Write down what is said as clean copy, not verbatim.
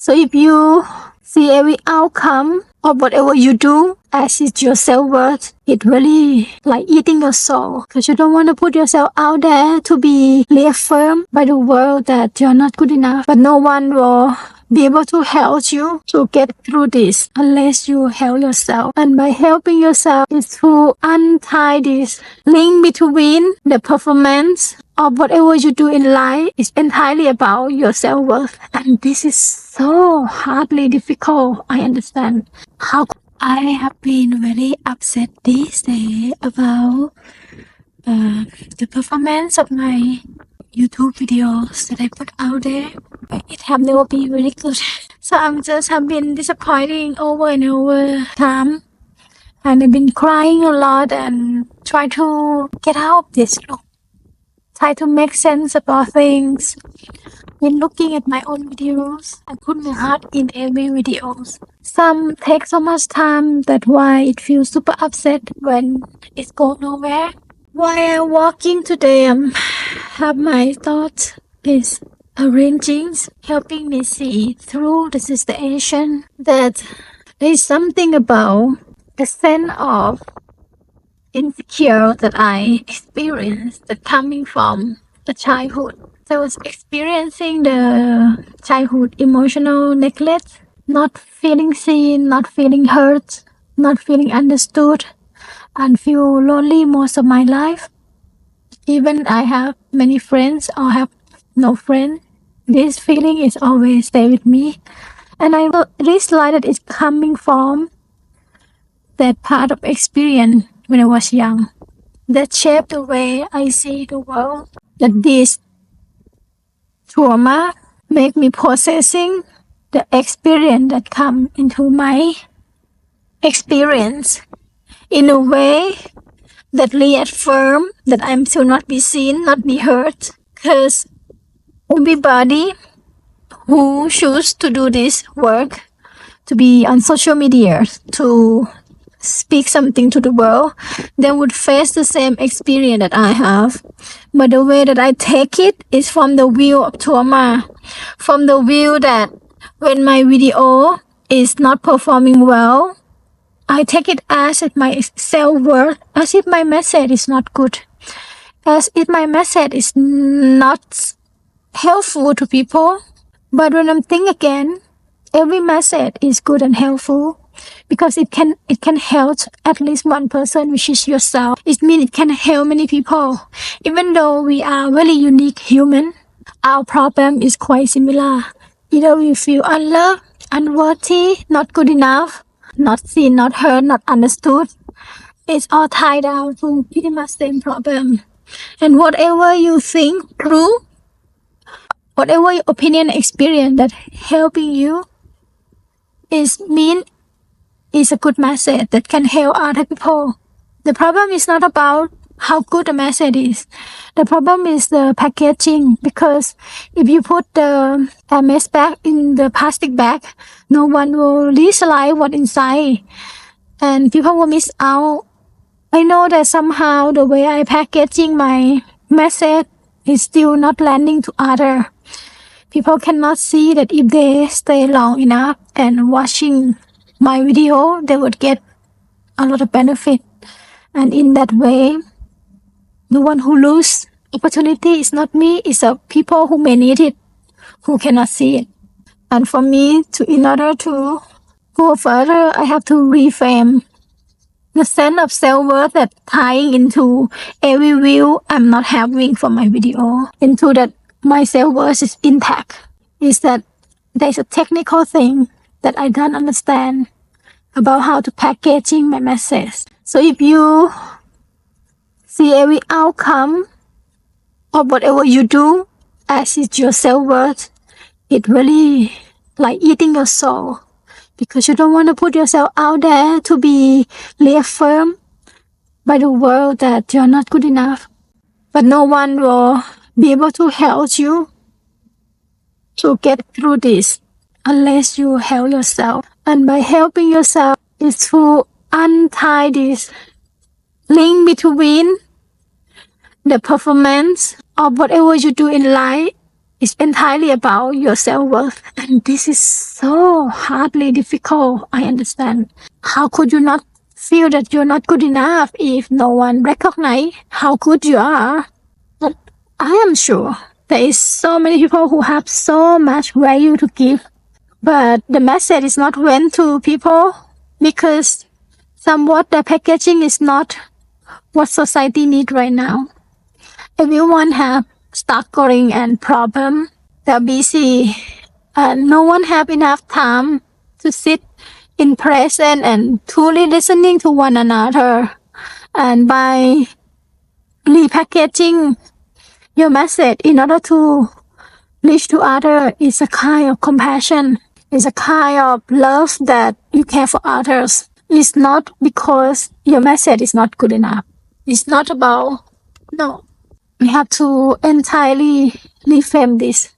So if you see every outcome of whatever you do as it's your self-worth, it really like eating your soul, because you don't want to put yourself out there to be reaffirmed by the world that you're not good enough. But no one will be able to help you to get through this unless you help yourself. And by helping yourself is to untie this link between the performance of whatever you do in life is entirely about your self-worth. And this is so hardly difficult. I understand. How I have been very upset these days about the performance of my YouTube videos that I put out there. It have never been very good. So I'm just have been disappointing over and over time. And I've been crying a lot and try to get out of this loop. Try to make sense about things. When looking at my own videos, I put my heart in every videos. Some take so much time that why it feels super upset when it goes nowhere. While I'm walking today, have my thoughts is arranging, helping me see through the situation that there is something about a sense of insecure that I experienced that coming from the childhood. So I was experiencing the childhood emotional neglect, not feeling seen, not feeling heard, not feeling understood, and feel lonely most of my life. Even I have many friends or have no friend, this feeling is always stay with me. And I realize that it's coming from that part of experience when I was young that shaped the way I see the world. That this trauma make me processing the experience that come into my experience in a way that reaffirm that I'm still not be seen, not be heard. Because everybody who choose to do this work, to be on social media, to speak something to the world, they would face the same experience that I have. But the way that I take it is from the view of trauma, from the view that when my video is not performing well, I take it as if my self-worth, as if my message is not good, as if my message is not helpful to people. But when I'm thinking again, every message is good and helpful because it can help at least one person, which is yourself. It means it can help many people. Even though we are very unique human, our problem is quite similar. Either we feel unloved, unworthy, not good enough, not seen, not heard, not understood. It's all tied down to pretty much same problem. And whatever you think through, whatever your opinion experience that helping you is a good message that can help other people. The problem is not about how good the message is. The problem is the packaging, because if you put the MS bag in the plastic bag, no one will realize what's inside and people will miss out. I know that somehow the way I packaging my message is still not landing to other. People cannot see that if they stay long enough and watching my video, they would get a lot of benefit. And in that way, the one who lose opportunity is not me, it's the people who may need it, who cannot see it. And for me, in order to go further, I have to reframe the sense of self-worth that tying into every view I'm not having for my video, into that my self-worth is intact. Is that there's a technical thing that I don't understand about how to packaging my message. So if you see every outcome of whatever you do as it's your self-worth, it really like eating your soul, because you don't want to put yourself out there to be reaffirmed by the world that you're not good enough. But no one will be able to help you to get through this unless you help yourself. And by helping yourself is to untie this link between the performance of whatever you do in life It's entirely about your self-worth. And this is so hardly difficult. I understand. How could you not feel that you're not good enough if no one recognize how good you are? But I am sure there is so many people who have so much value to give. But the message is not went to people because somewhat the packaging is not what society needs right now. Everyone have struggling and problem. They're busy and no one have enough time to sit in present and truly listening to one another. And by repackaging your message in order to reach to other is a kind of compassion. It's a kind of love that you care for others. It's not because your message is not good enough. It's not about, no. We have to entirely reframe this.